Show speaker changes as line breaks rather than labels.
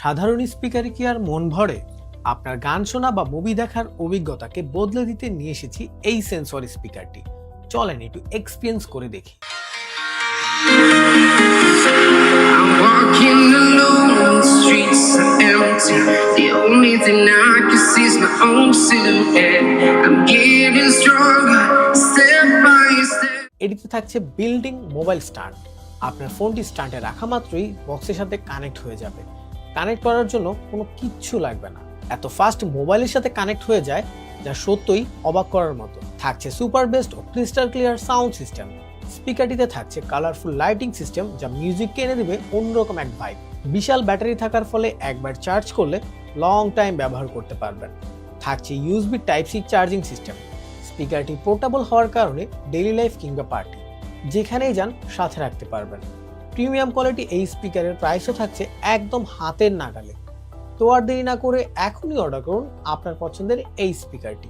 সাধারণ স্পিকারে কি আর মন ভরে? আপনার গান শোনা বা মুভি দেখার অভিজ্ঞতাকে বদলে দিতে নিয়ে এসেছি এই সেন্সর স্পিকারটি। চলেন একটু এক্সপিরিয়েন্স করে দেখি।
I'm walking alone, the streets are empty. The only thing I can see is my own silhouette. I'm getting stronger, step by step.
এটিতে থাকছে বিল্ডিং মোবাইল স্ট্যান্ড। আপনার ফোনটি স্ট্যান্ডে রাখা মাত্রই বক্সের সাথে কানেক্ট হয়ে যাবে। কানেক্ট করার জন্য কোনো কিচ্ছু লাগবে না, এত ফাস্ট মোবাইলের সাথে কানেক্ট হয়ে যায় যা সত্যই অবাক করার মতো। থাকছে সুপার বেস্ট ও ক্রিস্টাল ক্লিয়ার সাউন্ড সিস্টেম। স্পিকারটিতে থাকছে কালারফুল লাইটিং সিস্টেম যা মিউজিককে এনে দেবে অন্যরকম এক ভাইব। বিশাল ব্যাটারি থাকার ফলে একবার চার্জ করলে লং টাইম ব্যবহার করতে পারবেন। থাকছে USB type C charging system. স্পিকারটি পোর্টেবল হওয়ার কারণে ডেইলি লাইফ কিংবা পার্টি যেখানেই যান সাথে রাখতে পারবেন। প্রিমিয়াম কোয়ালিটি এই স্পিকারের প্রাইসও থাকছে একদম হাতের নাগালে। তো আর দেরি না করে এখনই অর্ডার করুন আপনার পছন্দের এই স্পিকারটি।